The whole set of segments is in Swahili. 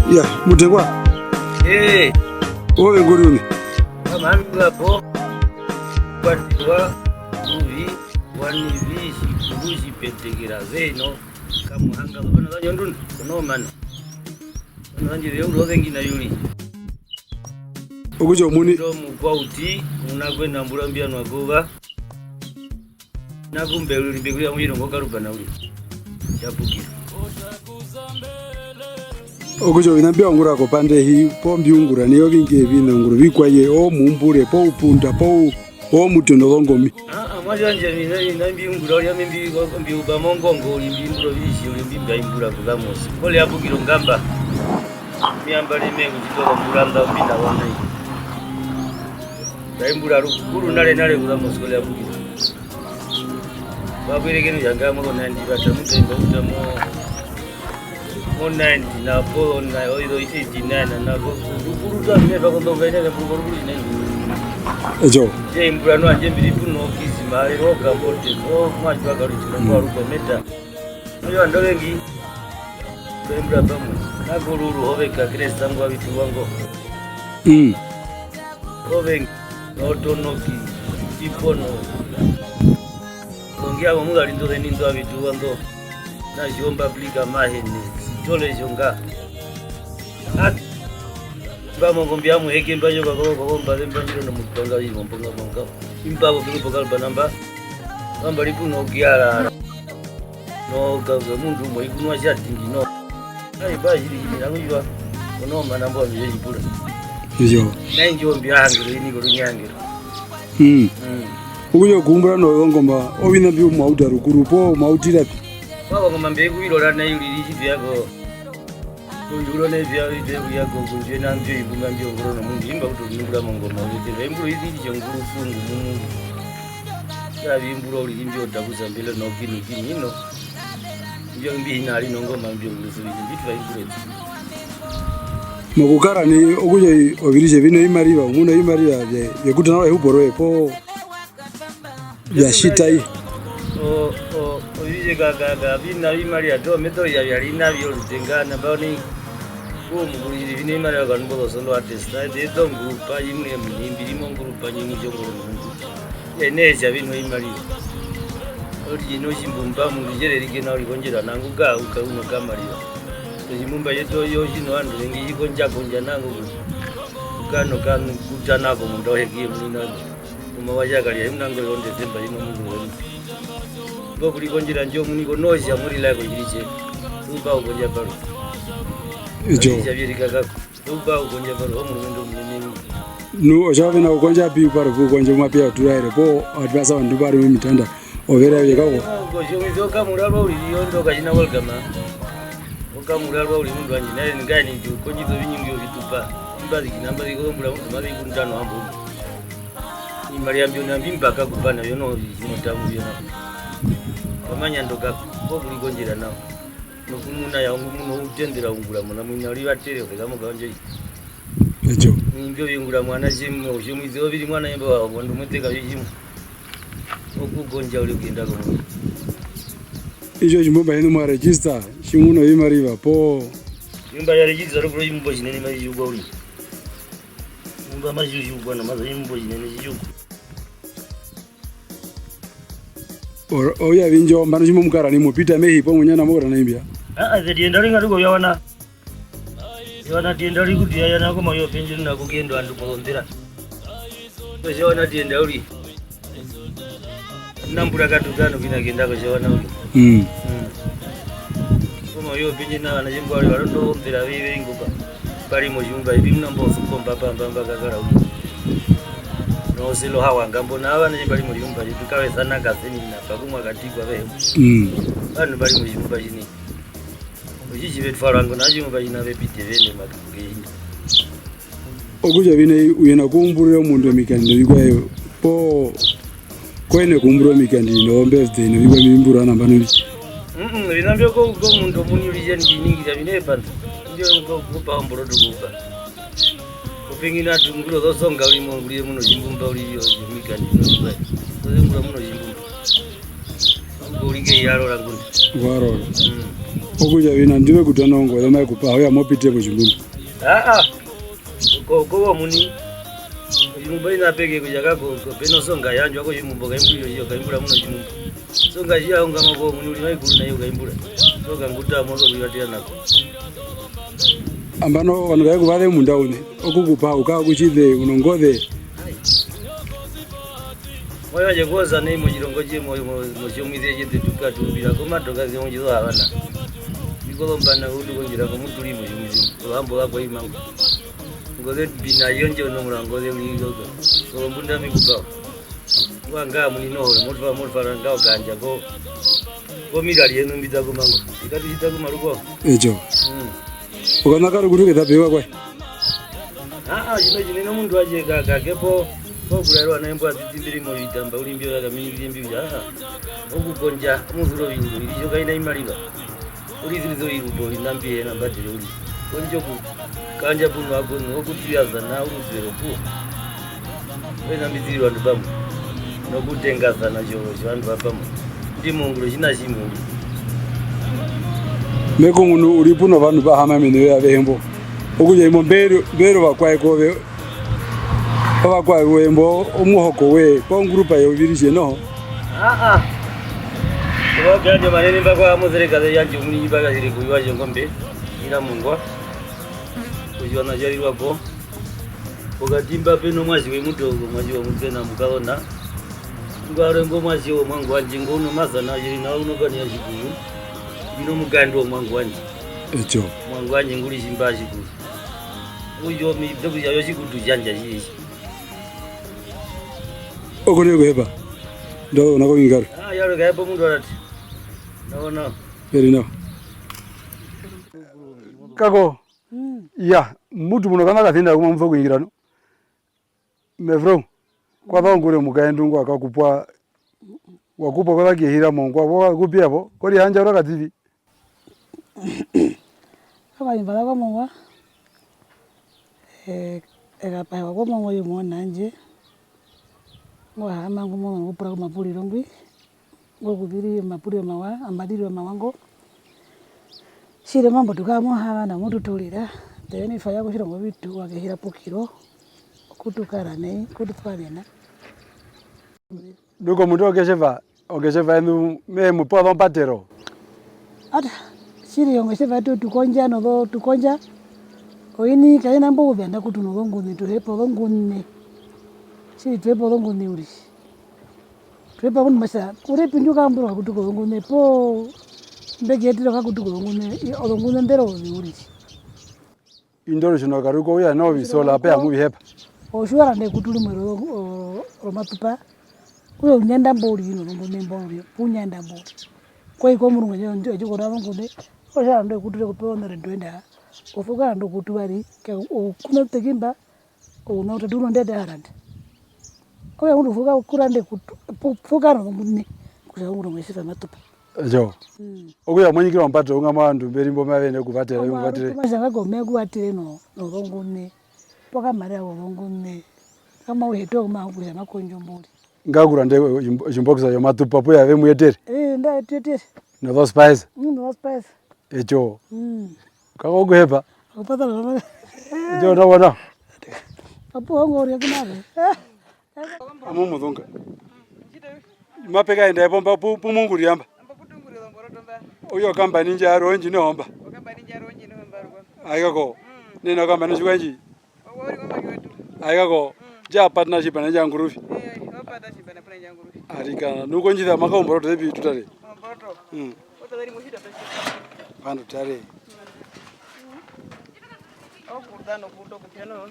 Ya, Mutengwa. Owe nguruni. Mami hapo. Kwa uvi wanivishi kurushi pentekera zeno kamuhanga bana zanyondun no man. Nanje ryo ngina yuli. Okujo muni ndo mukwauti unakwenda mbulambia nwagoba. Nakumbe uli mbekuya mwiro ngokaruba na uli. Chapukira. Okujo inambia ngura ko pande hi po mbiungura niyo vinge vina nguru vikwaye o mumbure po upunda po o mutondo longomi. Mwajanje inambi ngura oli ambi uba mongongo oli mbimburo bishi oli mbimba imbura kugamosi. Kole apukiro ngamba. Miamba limengu chitoka mbulanda mbinda wana. Daimbura rukuru nale kugamosi kole apukiro. Babwerekenu yangamulo nandi batamutemba utamo 190 na 4 na 89 na rukuru neva kondovene na rukuru nene. Ejo. Je imbrano anje mbiripu no kizima roga bote no mwajwa garuchira kwa rukometa. Oyo andolengi. Bembra bamu. Nagururu hobeka kresta ngwa bitu wango. Hobengi otonoki ipono. Kongia mungu alindo nindo abitu wango. Na jomba blika mahene. Tole jonga. Vamos ngombia mu heke mbanyo kwa mbanyo no mutonga yibo mponga bonga. Impabo biliko kalba namba. Namba lipuno giara. No gaga mundu mo ikunwa shati ngino. Ai bajiri ngakujwa. Ono manambo bije jipura. Ejo. Nanjo mbyangira ini ko runyangira. Uyo kumbura no ngomba obina byo mauda rukuru po mautira. Baba ngomba mbegu irora na yuli byako. Uyuro ne bya yako kunje na mbyo ibunga mbyo ngoro no mundu imba kutunura mangoma uyite emburo izindi jonguru fungu mundu. Ya bimburo uli mbyo dabuza mbele no kini no. Mbyo mbi inali no ngoma mbyo nguru bitu imburo. Mukukara ni okuje obirije bino imariba umuno imariba bye kuti nawe uboroye po ya shitai. Obirije gaga bina imariba do meto ya yarina byo rutengana bani ko mugurije bino imariba kanbo sondo artista de do grupa imwe mbimbiri mo grupa nyingi jo nguru. Eneja bino imariba. Ori no shimbumba mu bijere rigena uri konjera nangu ga ukaruno kamariba. Mumba yeto yoshino andu ngi konja nangu kano kutana ko mundo heki munina mumawaja kali yimnango yonde zemba yimo mungu ngo kuli konjira njo muniko noja muri la ko yiriche umba ukonja baro ejo jabirika kako umba ukonja baro omundo munini no ojave na ukonja bi baro ukonja mapia turaire po advasa vandu bari mitanda overa yekako ngo jomizo kamuralo uri yondo kajina welcome kamuralwa uli mundu wanje naye ngani ndi konjizo binyingi obitupa imbazi kinamba zikombula mundu mabi kuntano ambo ni mariambyo nambi mpaka kupana yono zinotamu yona kamanya ndoka ko kuli konjera nawo nokumuna ya muno utendera ungula muna mwina uli batere kama kanje ejo nimbyo yungula mwana jimu oshimize obiri mwana yemba wa ndu muteka yijimu okugonja uli kugenda ko ijo jimba eno ma register shimuno imariva po imba ya register ro imbo jinene ma yugo uri imba ma yugo na ma imbo jinene yugo oya vinjo mbano jimo mukara ni mupita mehi po munyana mukara na imbia dienda ringa rugo yawana dienda ri kuti yana ko mayo penjini na kugendo andu pondera to yawana dienda uri nambura katugano kina kenda ko yawana uri yo pinjina na jimbo ali warondo mpira vive nguka bali mo jumba ibi mnambo fukomba pamba kakara no silo hawa ngambo na abana bali mo jumba tukawe sana kazini na bagumwa katikwa beho bano bali mo jumba jini ojiji betu farango na jumba jina bepite vende makugenda okuja bine uyena kumbura omundu mikandi bikwayo po kwene kumbura mikandi no birthday no bikwa mimbura na bano binambyo ko mundu muni uri nyingi za binepa ndio ko pa mboro dukupa kupingina tungulo zosonga uri mu uri muno jimbumba uri yo mikandi no kwa ko muno jimbumba uri ke yaro rangu Warora. Okuja wina ndiwe kutonongo lema kupa hoya mopite mu chimumba. Ko muni. Chimumba ina peke kujaga ko peno songa yanjwa ko chimumba kaimbura iyo kaimbura muno chimumba. Songa jia unga mako muni uli mai kuna iyo kaimbura. Songa nguta mozo kuyatia nako. Ambano vanhu kuvale munda une okukupa uka kuchithe unongothe moyo jekoza nei muchirongo chimo muchomwize chete tukatubira komatoka zionjizo havana ikolombana udu konjira komutuli muchomwizi kuhambo lako imango ngoze bina yonje unomurangoze uligogo kolombunda mikupa wanga munino mutfa rangao kanja ko mirali yenu mbita kumango ikati chita kumaruko ejo ukanakari kuti ukethapewa kwai chino mundu aje kakepo kokurero naimbo atimbiri mo itamba ulimbyo yakamiri mbyo okugonja muzuro bingu ilicho kaina imaliba ulizilizo irubo linambie na batiri uli olicho ku kanja puno agono okutiyaza na uruzero pu wena mbiziri wandu bamu nokutengaza na choro vandu vapamu ndi mungulo china chimuli meko muno ulipo no vanhu vahama mene yavembo okuja imo mbero vakwai kove vakwai wembo omuhoko we pongrupa yovirishe no Ogaje manene mbakwa muzereka yanje umuni baga ziri kuyiwaje ngombe ina mungwa kujona jari wako ogatimba peno mwazi we mutogo mwazi wa mutena mukalona ngware ngomwazi wo mwangu wanje ngono mazana yiri na uno gani yashikuyu ino mugando mwangu wanje echo mwangu wanje nguli shimbashi ku uyo mi dobu ya yoshikutu janja yishi okone kuhepa ndo nako ingaro yaro gaepo mundu arati no very no kako ya mutu muno kana kathinda kuma mfo kuingirano mevro kwa thongure mukaendungu akakupwa wakupa kwa kihira mongwa wa kupiapo kori hanja ura kativi kama imbala kwa mongwa pa kwa mongwa yumo nanje ngo hama ngumo ngupura kwa mapuli rongwi ngo kubiri mapuli mawa amadiri mawango shire mambo tukamo hawa na mutu tulira teni faya ko shirongo bitu wakehira pokiro kutukarane kututwanena duko mutu okesheva enu me mupo patero ata shiri yongo sheva tukonja no tukonja oini kaina mbo byanda kutuno ngune tuhepo ngune shiri tuhepo ngune uri tuhepo ngune masa kure pinduka mbura kutuko ngune po mbege tiro kakutuko ngune ngune ndero uri indoro shino karuko uya no bisola pe amu bihepa oshwara ne kutuli mwero romatupa uyo unyenda mbori ino ngone mbori unyenda mbori kwa iko murungu nje chikora ngone oshara ndo kutule kupewa na ndwenda ofuka ndo kutubari ke kuna tekimba una utatuno ndede harande oya ndo fuka kurande fuka ndo ngone kuja ndo mwesifa matupa jo okuya mwenyikira mpato unga mwandu mberimbo mavene kuvatera kuvatire mazanga gome kuvatire no ngone poka mari abo ngone kama uheto kuma kuja makonjo mbori ngakura nde chimbokisa yo matupa po yave muyetere nda tetere no those spice no spice echo kako kuhepa upata no jo no wana apo ngori kunave amu mudunga mapeka enda pomba pumungu riamba uyo kamba ninja aronji no homba ayako nina kamba nishwenji ayako ja partnership na jangurufi arikana nuko njitha makaomboro tebi tutare otadari mushida pano tare okurdano kuto kutiano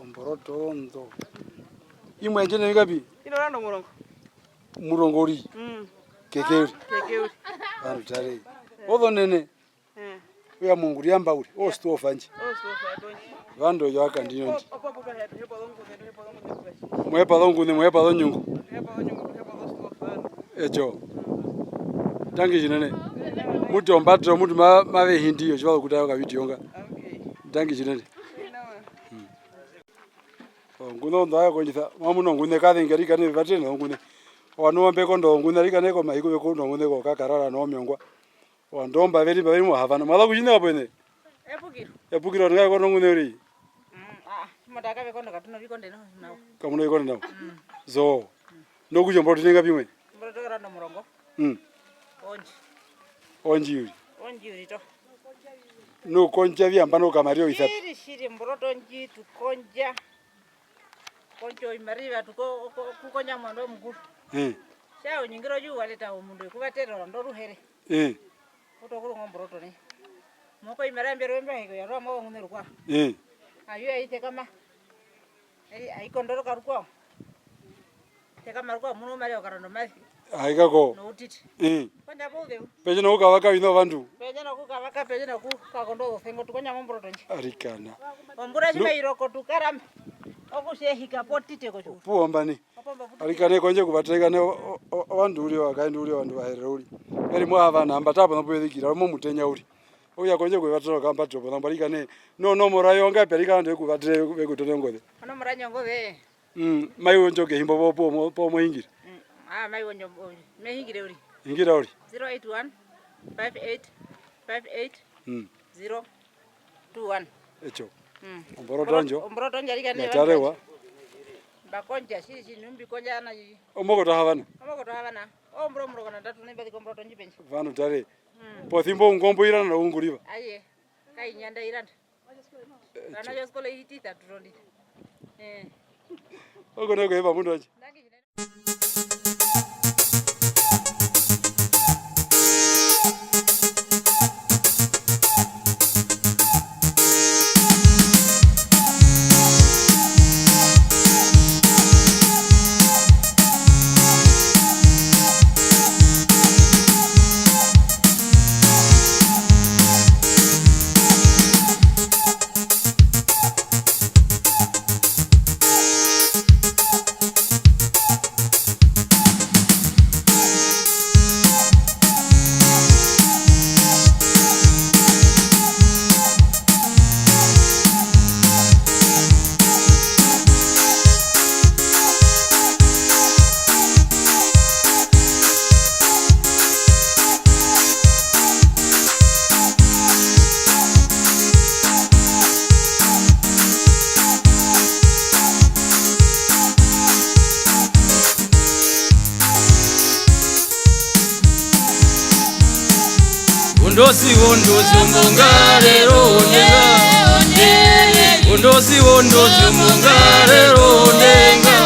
mborotondo imwe njene ngapi inorando murongori kekeuri pano tare odo nene uya mungu riamba uri ostofanje vando yaka ndinyondi mwepa nyungu echo tangi chinene muti ombatro muti mave hindiyo chiva kutayo kavidiyonga tangi chinene nguno ndo ayo konjitha mamuno ngune kathe ngari kane vatene ngune wanu mbeko ndo ngunarika neko maiko beko ndo nguneko kakarara no myongwa wandomba beri mo havana mala kujina apene epukiro ngako ndo nguneri mataka beko ndo katuno bikonde no kamuno ikonde no zo ndo kujo mboti ninga bimwe mboti karanda murongo onji uri to no konja vyamba no kamario isapi shiri mbroto nji tukonja konjo imariva tuko kukonya mwando mkuru Chao nyingiro juu waleta umundu kubatero ndo ruhere. Utokuru ngombroto ne. Moko imerambye rembe hiko ya romo nguneru kwa. Ayo aite kama. Ai kondoro karukwa. Te kama kwa muno mali okarondo mali. Aikako. No utiti. Kwanja bode. Peje no ukawaka bino bantu. Peje no kukawaka peje no kukakondo fengo tukonya ngombroto nje. Arikana. Ombura shima iroko tukaram. Okusehika potite ko chu. Puombani. Arikane konje kubateka ne abandu uri wakaindi uri abandu baherera uri. Bari mwa abana ambatapo nabwethikira mo mutenya uri. Oya konje kubatero kamba topo nambarikane no morayo nga perika ndo kubatire bekutone ngode. Ono moranyo ngode. Mai wonjoke himbo po mo hingira. Mai wonjo me hingire uri. Hingira uri. 081 58 021. Echo. Omborotonjo. Omborotonjo arikane. Tarewa. Bakonja sisi numbi konja na yi. Omogota havana. Ombro kana tatu ne bali kombro tonji benchi. Vanu tare. Po thimbo ngombo irana na unguriva. Aye. Kai nyanda iranda. Kana yo skole hiti tatu rondi. Ogone ko eba mundu aje. Ondosi mbongarero onenga Ondosi mbongarero onenga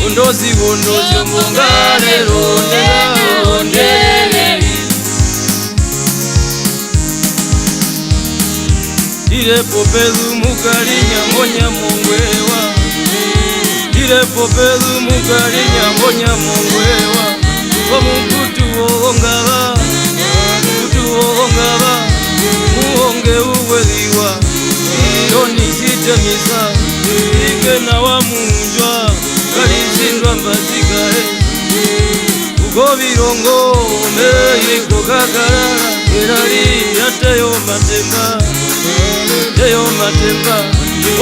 Ondosi mbongarero onenga Dire popelu mukalinya monya mongwewa Dire popelu mukalinya monya mongwewa Omukutu ongaba Ongaba muonge uweliwa Ironi sitemisa Igena wa munjwa Kalizindwa mbazikae Ugo virongo Meiko kakarara Erari yateyo matemba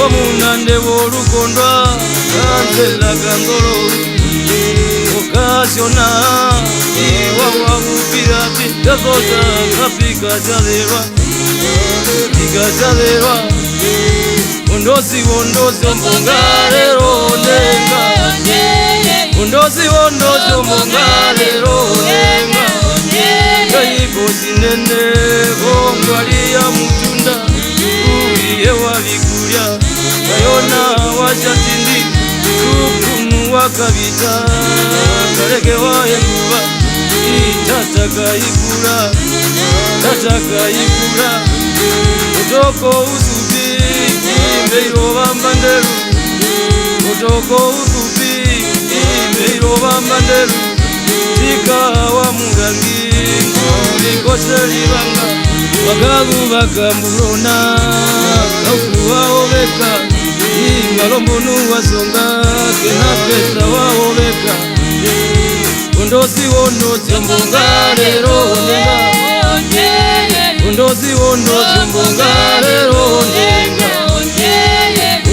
Omunande wolukondwa Kanzela kangolo Okasiona Iwawa upirati Yazoza kapika jalewa Ondosi mbongarero onenga Ondosi mbongarero onenga Kaibo sinene Bongwali ya mutunda Uye wabikulia Kayona wachatindi Kukumu wakabita Kareke wayenguba Tataka ikula Utoko usupi Imeiro bambanderu Utoko usupi Imeiro bambanderu Tika wa mugangi Ngurikose libanga Wagagu bakamburona Kaukuwa obeka Ingalombonu wasonga Kena pesa wa obeka Ondosi mbongarero onenga Ondosi mbongarero onenga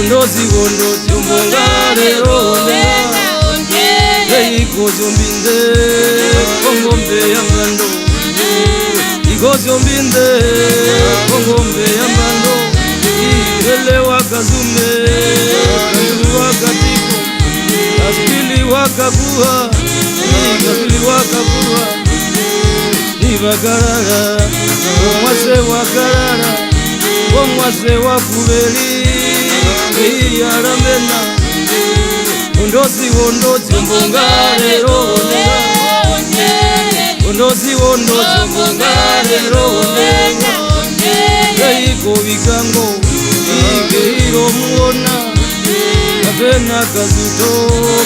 Ondosi mbongarero onenga Eiko mbinde kongombe yambando igozo mbinde kongombe yambando ile wakazume kandu wakatipo asili wakakua asili wakakua ibagarara omwase wagarara omwase wakubeli yaramena ondozi mbongarero ondozi mbongarero eiko bikango ikeiro muona kapena kazuto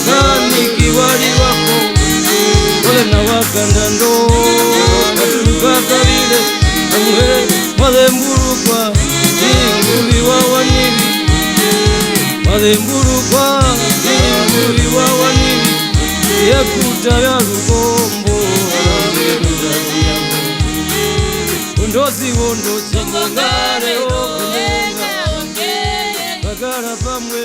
kanikiwali wako ole na wakandando katuka kabile amwe mademburukwa inguli wawanili mademburukwa inguli wawanili yekuta ya rugombo ondozi mbongarero bagara pamwe